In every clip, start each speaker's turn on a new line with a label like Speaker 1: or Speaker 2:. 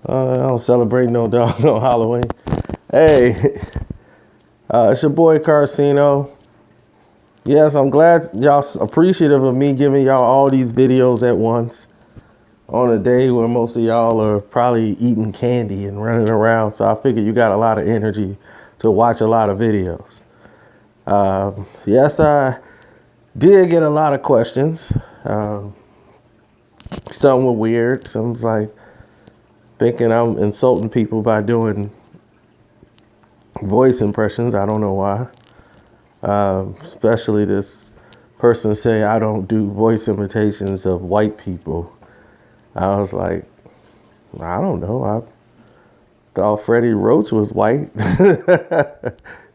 Speaker 1: I don't celebrate no dog no Halloween. Hey, it's your boy Karceno. Yes, I'm glad y'all appreciative of me giving y'all all these videos at once on a day where most of y'all are probably eating candy and running around. So I figure you got a lot of energy to watch a lot of videos. Yes, I did get a lot of questions. Some were weird. Some was like thinking I'm insulting people by doing voice impressions. I don't know why. Especially this person say I don't do voice imitations of white people. I was like, I don't know. I thought Freddie Roach was white.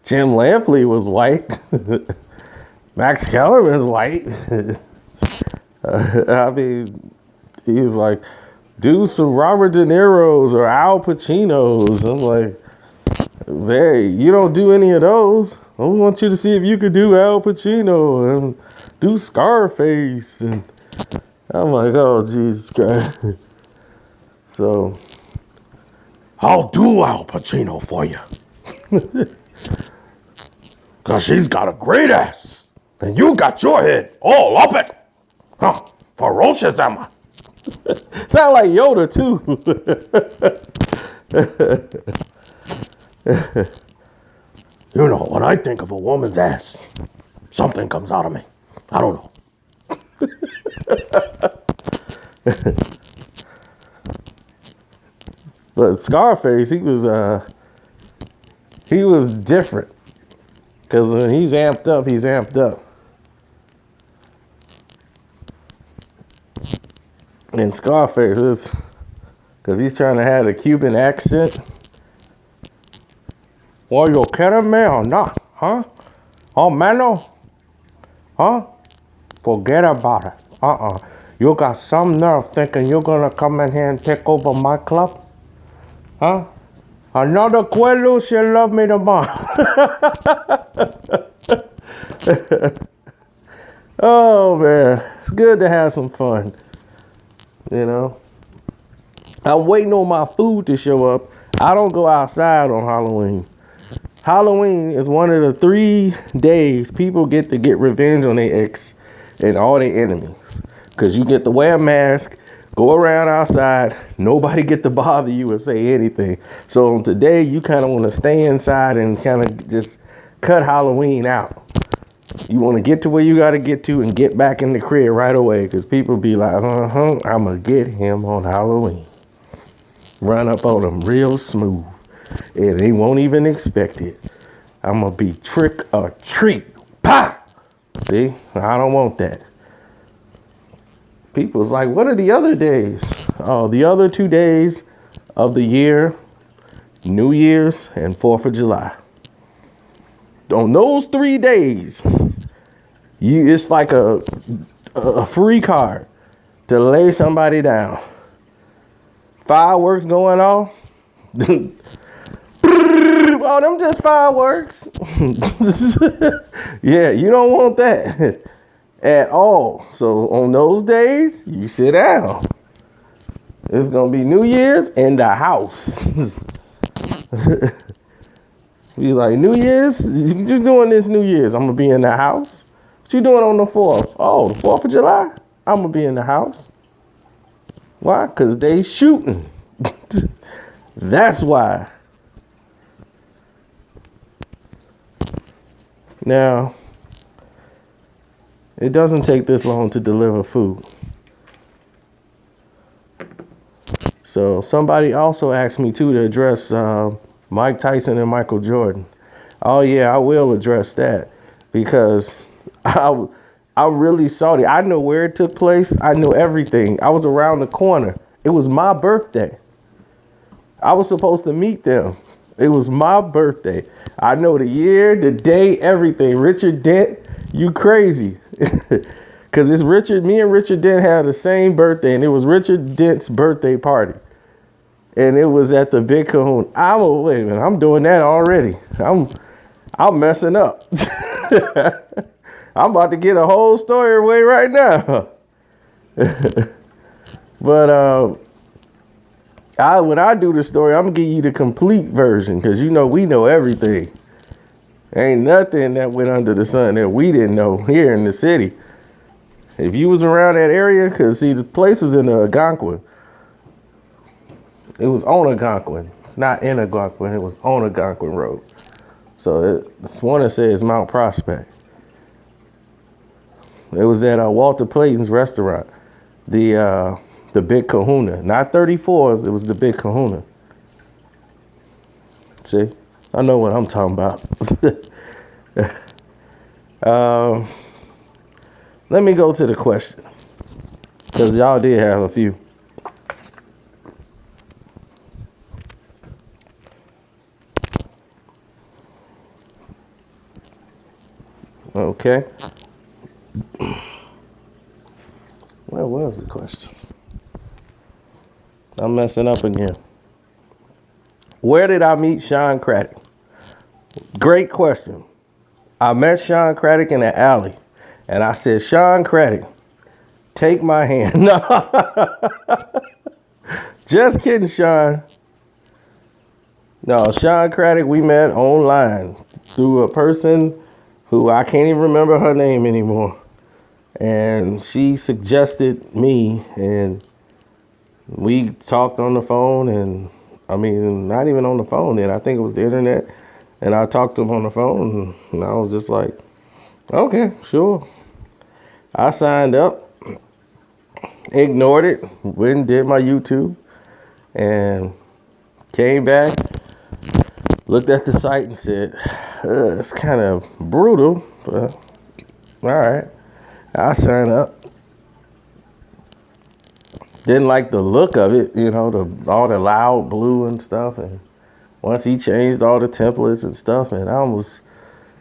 Speaker 1: Jim Lampley was white. Max Kellerman's white. I mean, he was like, do some Robert De Niro's or Al Pacino's. I'm like, hey, you don't do any of those. I want you to see if you could do Al Pacino and do Scarface. And I'm like, oh, Jesus Christ. So, I'll do Al Pacino for you. Because she's got a great ass. And you got your head all up it. Huh, ferocious am I. Sound like Yoda, too. You know, when I think of a woman's ass, something comes out of me. I don't know. But Scarface, he was different. Because when he's amped up, he's amped up. And Scarface is, because he's trying to have a Cuban accent. Well, you kidding me or not? Huh? Oh, mano? Huh? Forget about it. You got some nerve thinking you're going to come in here and take over my club? Huh? Another Quello, she'll love me tomorrow. Oh, man. It's good to have some fun. You know? I'm waiting on my food to show up. I don't go outside on Halloween. Halloween is one of the 3 days people get to get revenge on their ex and all their enemies. Because you get to wear a mask, go around outside, nobody get to bother you or say anything. So today you kind of want to stay inside and kind of just cut Halloween out. You want to get to where you got to get to and get back in the crib right away. Because people be like, I'm going to get him on Halloween. Run up on him real smooth. And they won't even expect it. I'm going to be trick or treat. Pah! See? I don't want that. People's like, what are the other days? Oh, the other 2 days of the year, New Year's and 4th of July. On those 3 days, it's like a free card to lay somebody down. Fireworks going off. Oh, them just fireworks. Yeah, you don't want that at all. So on those days, you sit down. It's going to be New Year's in the house. Be like, New Year's? What you doing this New Year's? I'm going to be in the house. What you doing on the 4th? Oh, the 4th of July? I'm going to be in the house. Why? Because they shooting. That's why. Now, it doesn't take this long to deliver food. So somebody also asked me too to address Mike Tyson and Michael Jordan. Oh yeah, I will address that because I really saw it. I know where it took place. I know everything. I was around the corner. It was my birthday. I was supposed to meet them. It was my birthday. I know the year, the day, everything. Richard Dent, you crazy. Because it's Richard, me and Richard Dent had the same birthday, and it was Richard Dent's birthday party. And it was at the Big Cahoon. Wait a minute, I'm doing that already. I'm messing up. I'm about to get a whole story away right now. But When I do the story, I'm gonna give you the complete version because you know we know everything. Ain't nothing that went under the sun that we didn't know here in the city. If you was around that area, cause see the place was in Algonquin. It was on Algonquin. It's not in Algonquin. It was on Algonquin Road. So it's one that says Mount Prospect. It was at Walter Clayton's restaurant, the Big Kahuna, not 34s. It was the Big Kahuna. See, I know what I'm talking about. Let me go to the questions because y'all did have a few. Okay. Where was the question? I'm messing up again. Where did I meet Shawn Craddock? Great question. I met Shawn Craddock in the alley, and I said, Shawn Craddock, take my hand. No, just kidding, Shawn. No, Shawn Craddock, we met online through a person who I can't even remember her name anymore. And she suggested me, and we talked on the phone, and I mean, not even on the phone then. I think it was the internet. And I talked to him on the phone, and I was just like, okay, sure. I signed up, ignored it, went and did my YouTube, and came back, looked at the site and said, it's kind of brutal, but all right. I signed up. Didn't like the look of it, you know, all the loud blue and stuff. And once he changed all the templates and stuff, and I almost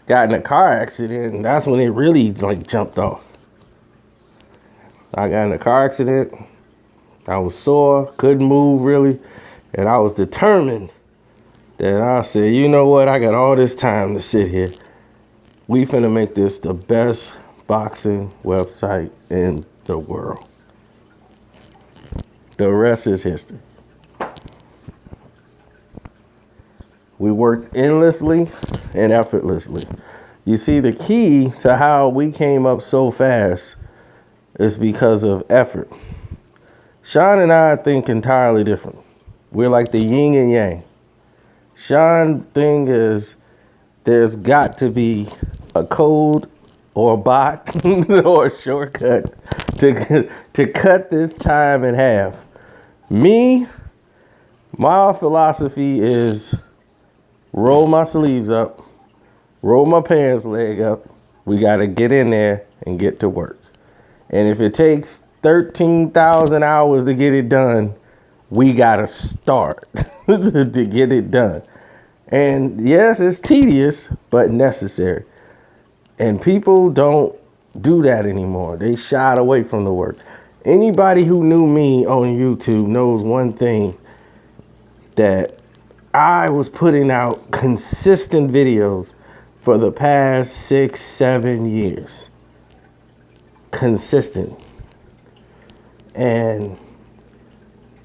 Speaker 1: got in a car accident, and that's when it really like jumped off. I got in a car accident. I was sore, couldn't move really, and I was determined that I said, you know what, I got all this time to sit here. We finna make this the best boxing website in the world. The rest is history. We worked endlessly and effortlessly. You see, the key to how we came up so fast is because of effort. Shawn and I think entirely different. We're like the yin and yang. Shawn thing is there's got to be a code or a bot or a shortcut to cut this time in half. Me, my philosophy is roll my sleeves up, roll my pants leg up. We got to get in there and get to work. And if it takes 13,000 hours to get it done, we got to start to get it done. And yes, it's tedious, but necessary. And people don't do that anymore. They shied away from the work. Anybody who knew me on YouTube knows one thing, that I was putting out consistent videos for the past 6-7 years. Consistent. And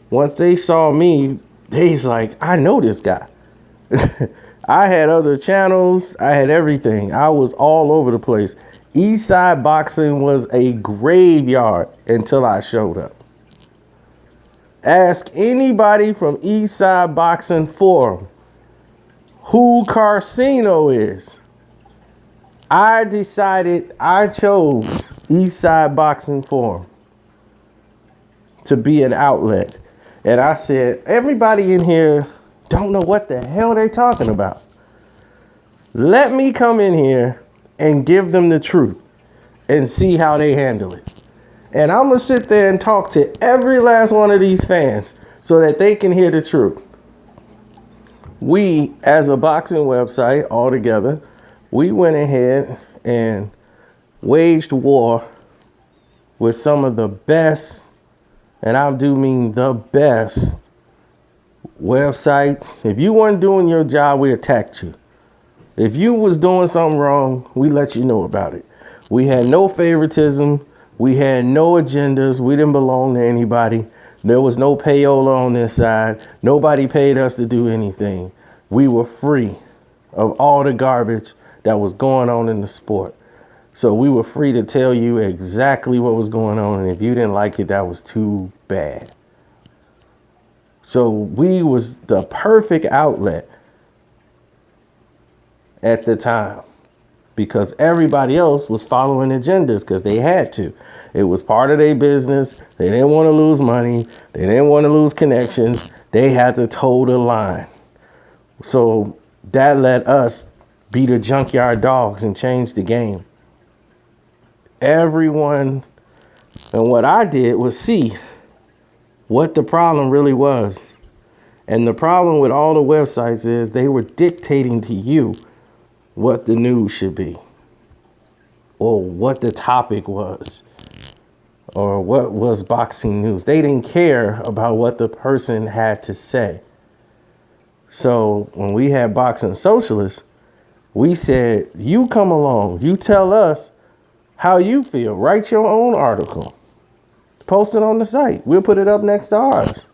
Speaker 1: once they saw me, they's like, I know this guy. I had other channels. I had everything. I was all over the place. Eastside Boxing was a graveyard until I showed up. Ask anybody from Eastside Boxing Forum who Karceno is. I chose Eastside Boxing Forum to be an outlet. And I said, everybody in here don't know what the hell they talking about. Let me come in here and give them the truth and see how they handle it. And I'm going to sit there and talk to every last one of these fans so that they can hear the truth. We, as a boxing website all together, we went ahead and waged war with some of the best, and I do mean the best, websites. If you weren't doing your job, we attacked you. If you was doing something wrong, we let you know about it. We had no favoritism. We had no agendas. We didn't belong to anybody. There was no payola on this side. Nobody paid us to do anything. We were free of all the garbage that was going on in the sport. So we were free to tell you exactly what was going on. And if you didn't like it, that was too bad. So we was the perfect outlet at the time, because everybody else was following agendas because they had to. It was part of their business. They didn't want to lose money. They didn't want to lose connections. They had to toe the line. So that let us be the junkyard dogs and change the game. Everyone, and what I did was see what the problem really was. And the problem with all the websites is they were dictating to you what the news should be, or what the topic was, or what was boxing news. They didn't care about what the person had to say. So when we had Boxing Socialists, we said, you come along, you tell us how you feel. Write your own article. Post it on the site. We'll put it up next to ours.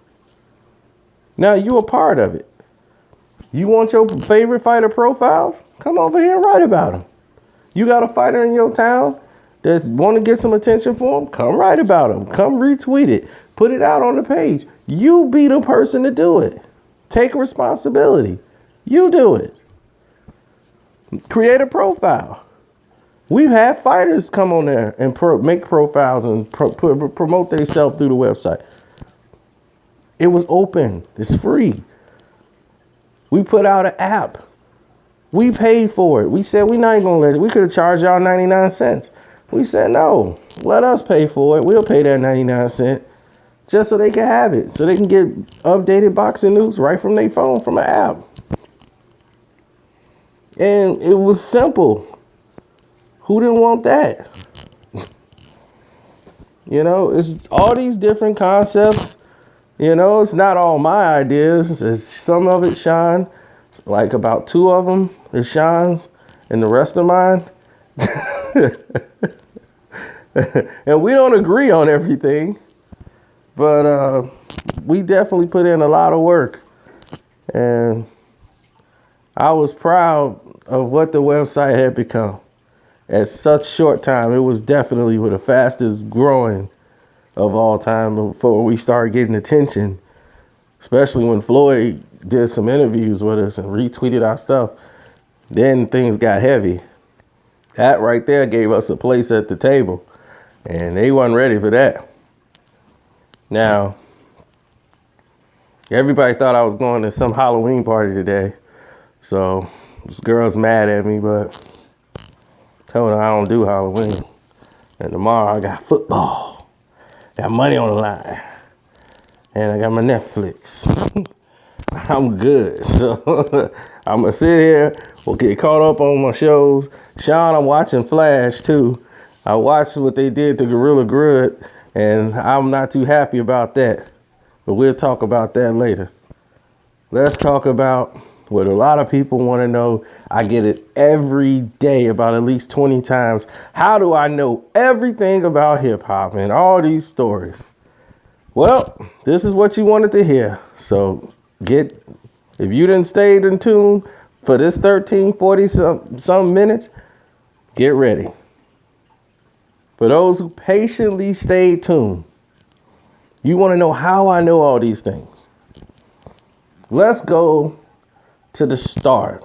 Speaker 1: Now you're a part of it. You want your favorite fighter profile? Come over here and write about him. You got a fighter in your town that want to get some attention for him? Come write about him. Come retweet it. Put it out on the page. You be the person to do it. Take responsibility. You do it. Create a profile. We've had fighters come on there and make profiles and promote themselves through the website. It was open. It's free. We put out an app. We paid for it. We said we're not even going to let it. We could have charged y'all 99 cents. We said, no, let us pay for it. We'll pay that 99 cents just so they can have it. So they can get updated boxing news right from their phone from an app. And it was simple. Who didn't want that? You know, it's all these different concepts. You know, it's not all my ideas. It's some of it Shawn. Like about 2 of them is Shawn's and the rest of mine. And we don't agree on everything. But we definitely put in a lot of work. And I was proud of what the website had become. At such short time, it was definitely the fastest growing of all time before we started getting attention, especially when Floyd did some interviews with us and retweeted our stuff. Then things got heavy. That right there gave us a place at the table, and they wasn't ready for that. Now, everybody thought I was going to some Halloween party today, so this girl's mad at me, but told her I don't do Halloween. And tomorrow I got football. Got money on the line. And I got my Netflix. I'm good. So I'm going to sit here. We'll get caught up on my shows. Shawn, I'm watching Flash too. I watched what they did to Gorilla Grodd, and I'm not too happy about that. But we'll talk about that later. Let's talk about what a lot of people want to know. I get it every day about at least 20 times. How do I know everything about hip hop and all these stories? Well, this is what you wanted to hear. So if you didn't stay in tune for this 40 some minutes, get ready. For those who patiently stayed tuned, you want to know how I know all these things. Let's go to the start.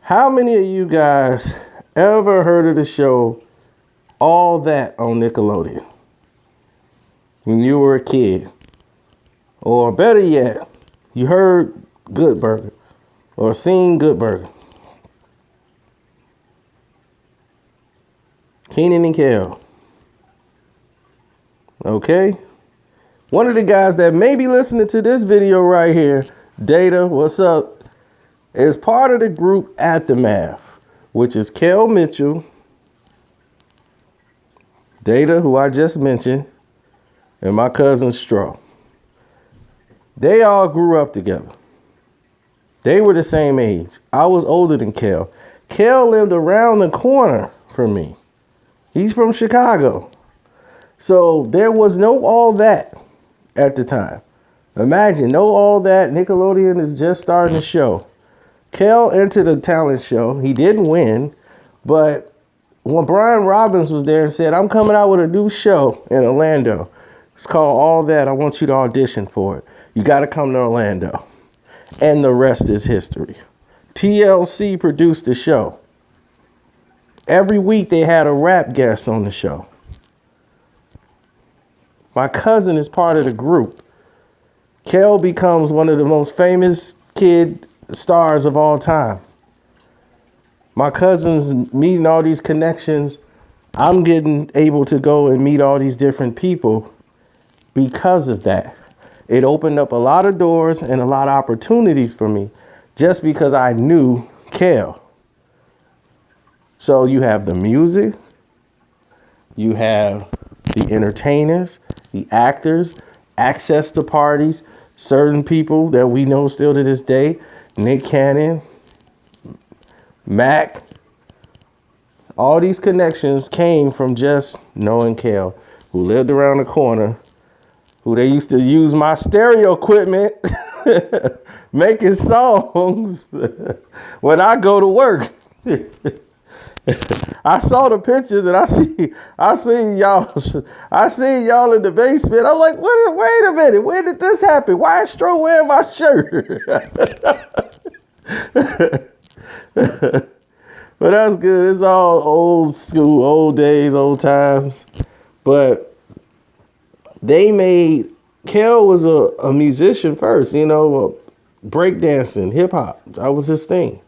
Speaker 1: How many of you guys ever heard of the show All That on Nickelodeon when you were a kid? Or better yet, you heard Good Burger or seen Good Burger? Kenan and Kel. Okay? One of the guys that may be listening to this video right here, Data, what's up, is part of the group Aftermath, which is Kel Mitchell, Data, who I just mentioned, and my cousin Straw. They all grew up together. They were the same age. I was older than Kel. Kel lived around the corner from me. He's from Chicago. So there was no all that at the time. Imagine, no all that. Nickelodeon is just starting the show. Kel entered the talent show. He didn't win, but when Brian Robbins was there and said, I'm coming out with a new show in Orlando. It's called All That. I want you to audition for it. You got to come to Orlando. And the rest is history. TLC produced the show. Every week they had a rap guest on the show. My cousin is part of the group. Kel becomes one of the most famous kid stars of all time. My cousin's meeting all these connections. I'm getting able to go and meet all these different people because of that. It opened up a lot of doors and a lot of opportunities for me just because I knew Kel. So you have the music, you have the entertainers, the actors, access to parties, certain people that we know still to this day, Nick Cannon, Mac. All these connections came from just knowing Kel, who lived around the corner, who they used to use my stereo equipment making songs when I go to work. I saw the pictures and I seen y'all in the basement. I'm like, wait a minute, when did this happen? Why is Stro wearing my shirt? But that's good. It's all old school, old days, old times. But Kel was a musician first, breakdancing, hip hop. That was his thing.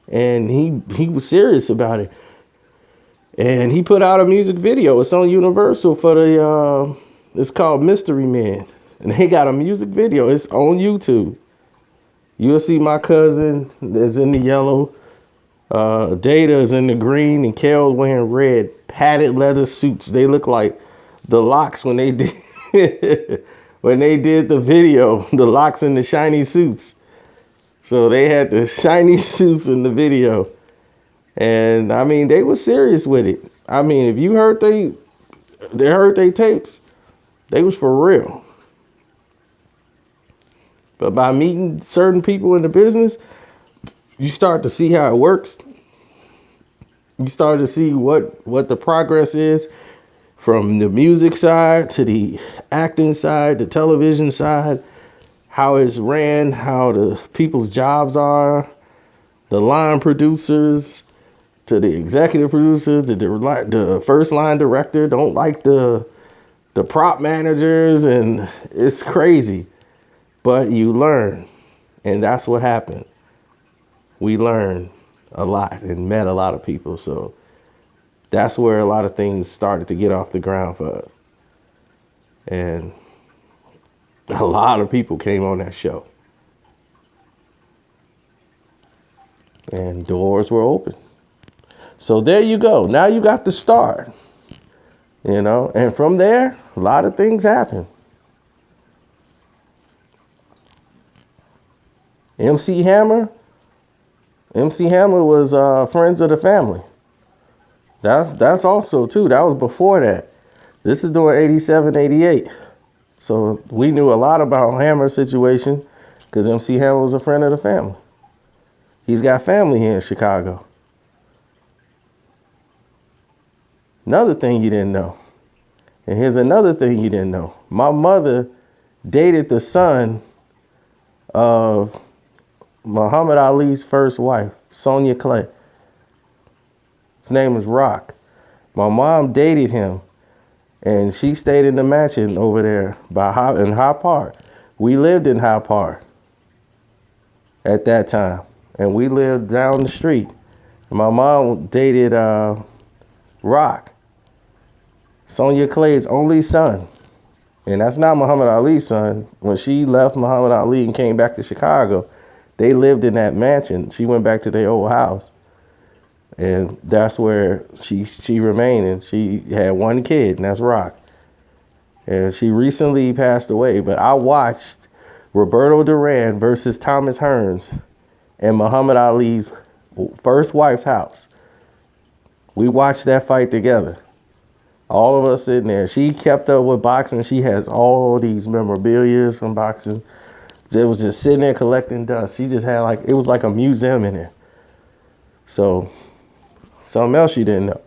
Speaker 1: And he was serious about it. And he put out a music video. It's on Universal for it's called Mystery Man. And they got a music video. It's on YouTube. You'll see my cousin is in the yellow. Data is in the green, and Kel's wearing red padded leather suits. They look like the Locks when they did the video. The Locks in the shiny suits. So they had the shiny suits in the video. And I mean, they were serious with it. I mean, if you heard they heard they tapes, they was for real. But by meeting certain people in the business, you start to see how it works. You start to see what the progress is from the music side to the acting side, the television side, how it's ran, how the people's jobs are, the line producers to the executive producers, the first line director don't like the prop managers, and it's crazy. But you learn, and that's what happened. We learned a lot and met a lot of people. So that's where a lot of things started to get off the ground for us. And a lot of people came on that show. And doors were open. So there you go. Now you got the start. And from there, a lot of things happen. MC Hammer was Friends of the Family. That's also too. That was before that. This is during 87, 88. So we knew a lot about Hammer's situation because MC Hammer was a friend of the family. He's got family here in Chicago. Another thing you didn't know. And here's another thing you didn't know. My mother dated the son of Muhammad Ali's first wife, Sonia Clay. His name was Rock. My mom dated him, and she stayed in the mansion over there in High Park. We lived in High Park at that time, and we lived down the street. And my mom dated Rock, Sonia Clay's only son. And that's not Muhammad Ali's son. When she left Muhammad Ali and came back to Chicago, they lived in that mansion. She went back to their old house. And that's where she remained. And she had one kid, and that's Rock. And she recently passed away. But I watched Roberto Duran versus Thomas Hearns in Muhammad Ali's first wife's house. We watched that fight together All of us sitting there. She kept up with boxing. She has all these memorabilia from boxing. It was just sitting there collecting dust. She just had it was like a museum in there. So, something else you didn't know.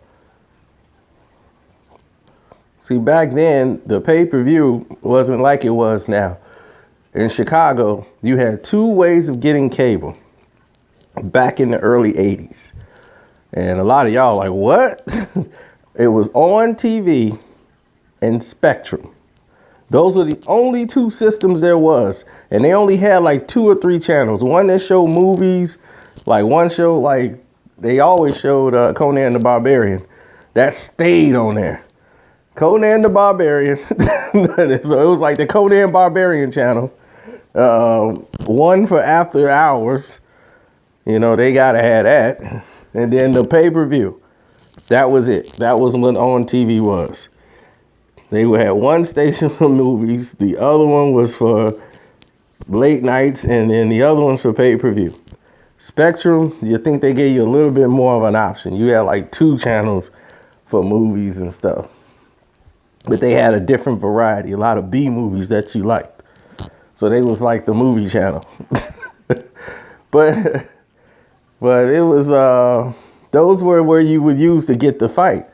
Speaker 1: See, back then, the pay-per-view wasn't like it was now. In Chicago, you had 2 ways of getting cable back in the early 80s. And a lot of y'all like, what? It was on TV and Spectrum. Those were the only 2 systems there was. And they only had 2 or 3 channels. One that showed movies, one show, they always showed Conan the Barbarian. That stayed on there. Conan the Barbarian. So it was like the Conan Barbarian channel. One for after hours. They gotta have that. And then the pay-per-view. That was it. That was what on TV was. They had one station for movies. The other one was for late nights. And then the other one's for pay-per-view. Spectrum, you think they gave you a little bit more of an option. You had 2 channels for movies and stuff. But they had a different variety. A lot of B movies that you liked. So they was like the movie channel. But it was, those were where you would use to get the fight.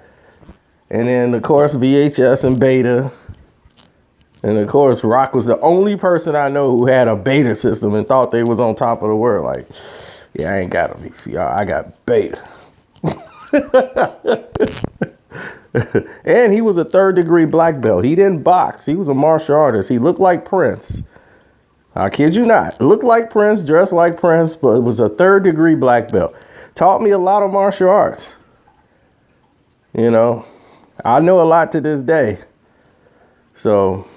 Speaker 1: And then, of course, VHS and Beta. And, of course, Rock was the only person I know who had a Beta system and thought they was on top of the world. Yeah, I ain't got a VCR. I got Beta. And he was a 3rd-degree black belt. He didn't box. He was a martial artist. He looked like Prince. I kid you not. Looked like Prince, dressed like Prince, but it was a 3rd-degree black belt. Taught me a lot of martial arts. I know a lot to this day. So,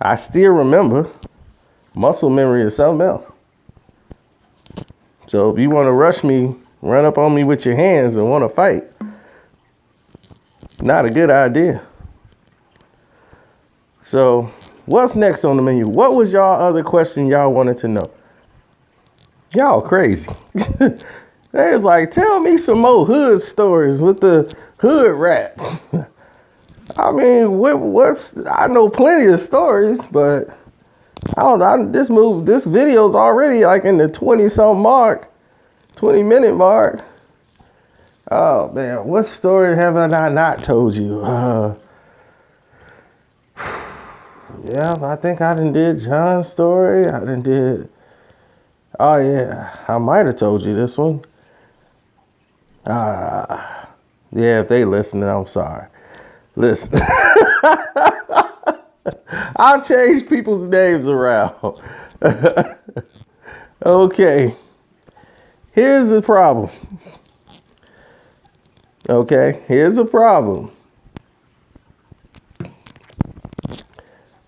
Speaker 1: I still remember. Muscle memory is something else. So, if you want to rush me, run up on me with your hands and want to fight, not a good idea. So, what's next on the menu? What was y'all other question y'all wanted to know? Y'all crazy. They was tell me some more hood stories with the hood rats. I mean, I know plenty of stories, but I don't know. This video's already in the 20-something mark, 20-minute mark. Oh, man, what story have I not told you? Yeah, I think I done did John's story. I done did... Oh, yeah, I might have told you this one. Yeah, if they listening, I'm sorry. Listen. I'll change people's names around. Okay. Here's the problem.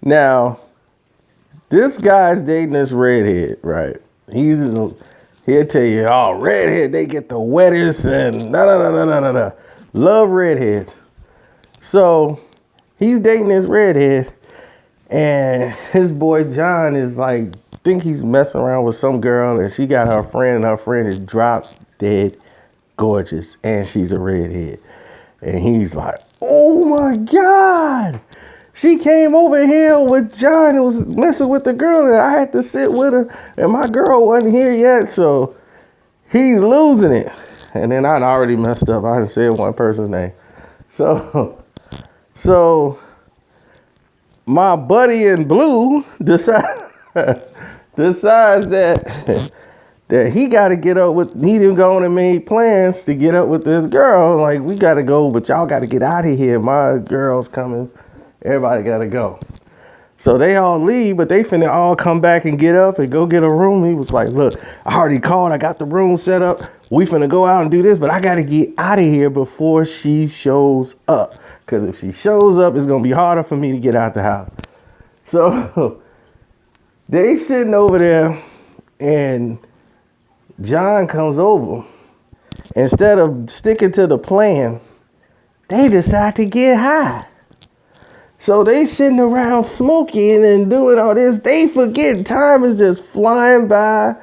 Speaker 1: Now, this guy's dating this redhead, right? He'll tell you, oh, redhead, they get the wettest and da. Love redheads. So he's dating this redhead, and his boy John is think he's messing around with some girl, and she got her friend, and her friend is drop dead gorgeous, and she's a redhead. And he's like, oh my God. She came over here with John and was messing with the girl, and I had to sit with her, and my girl wasn't here yet, so he's losing it. And then I'd already messed up. I didn't say one person's name. So my buddy in blue decides that he got to get up with, he didn't go and made plans to get up with this girl. We got to go, but y'all got to get out of here. My girl's coming. Everybody got to go. So they all leave, but they finna all come back and get up and go get a room. He was like, look, I already called. I got the room set up. We finna go out and do this, but I got to get out of here before she shows up. Because if she shows up, it's going to be harder for me to get out the house. So they sitting over there, and John comes over. Instead of sticking to the plan, they decide to get high. So they sitting around smoking and doing all this. They forget time is just flying by,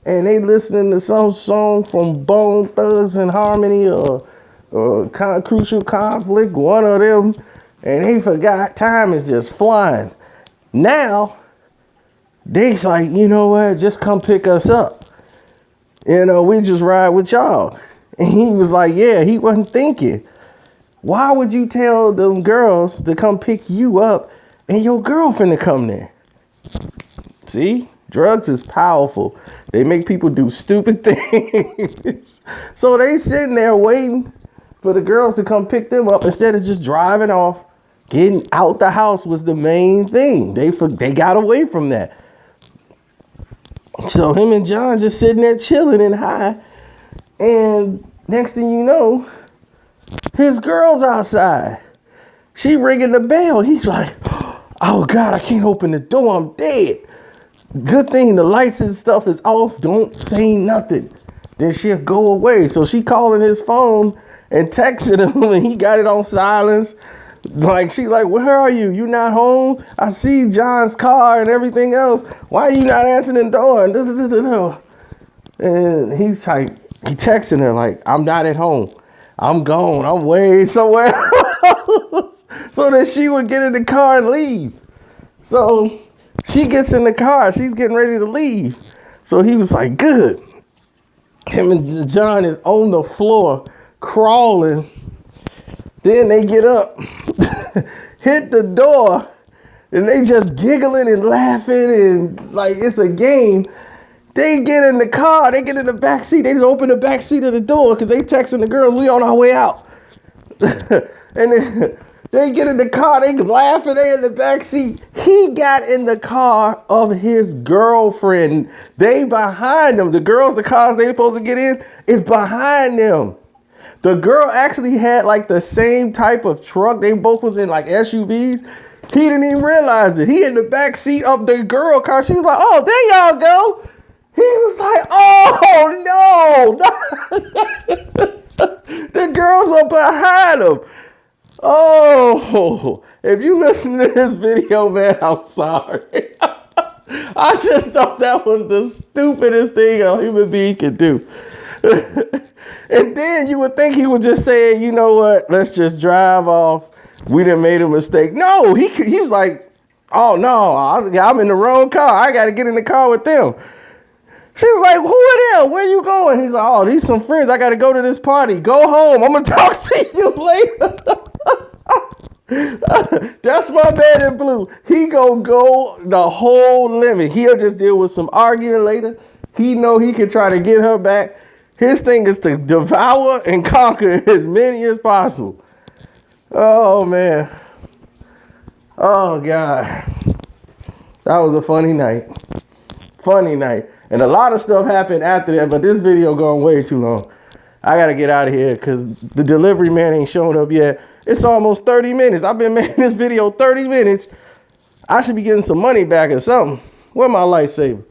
Speaker 1: and they listening to some song from Bone Thugs and Harmony or crucial conflict, one of them, and they forgot. Time is just flying. Now, they's like, you know what? Just come pick us up. You know, we just ride with y'all. And he was like, yeah, he wasn't thinking. Why would you tell them girls to come pick you up and your girlfriend to come there? See, drugs is powerful. They make people do stupid things. So they sitting there waiting for the girls to come pick them up instead of just driving off. Getting out the house was the main thing. They got away from that. So him and John just sitting there chilling and high. And next thing you know, his girl's outside. She ringing the bell. He's like, oh God, I can't open the door. I'm dead. Good thing the lights and stuff is off. Don't say nothing. Then she'll go away. So she calling his phone and texting him, and he got it on silence. Like, she's like, where are you? You not home? I see John's car and everything else. Why are you not answering the door? And he's like, he texting her like, I'm not at home. I'm gone. I'm way somewhere else. So that she would get in the car and leave. So she gets in the car. She's getting ready to leave. So he was like, good. Him and John is on the floor crawling. Then they get up, hit the door, and they just giggling and laughing and like it's a game. They get in the car, they get in the back seat, they just open the back seat of the door because they texting the girls, we on our way out. And then they get in the car, they laughing, they in the back seat. He got in the car of his girlfriend. They behind them. The cars they supposed to get in is behind them. The girl actually had like the same type of truck. They both was in like SUVs. He didn't even realize it. He in the back seat of the girl car. She was like, oh, there y'all go. He was like, oh, no. The girls are behind him. Oh, if you listen to this video, man, I'm sorry. I just thought that was the stupidest thing a human being could do. And then you would think he would just say, you know what, let's just drive off. We done made a mistake. No, he was like, oh no, I'm in the wrong car. I got to get in the car with them. She was like, who are them? Where you going? He's like, oh, these some friends. I got to go to this party. Go home. I'm going to talk to you later. That's my man in blue. He gonna go the whole limit. He'll just deal with some arguing later. He know he can try to get her back. His thing is to devour and conquer as many as possible. Oh, man. Oh, God. That was a funny night. Funny night. And a lot of stuff happened after that, but this video going way too long. I got to get out of here because the delivery man ain't showing up yet. It's almost 30 minutes. I've been making this video 30 minutes. I should be getting some money back or something. Where's my lightsaber?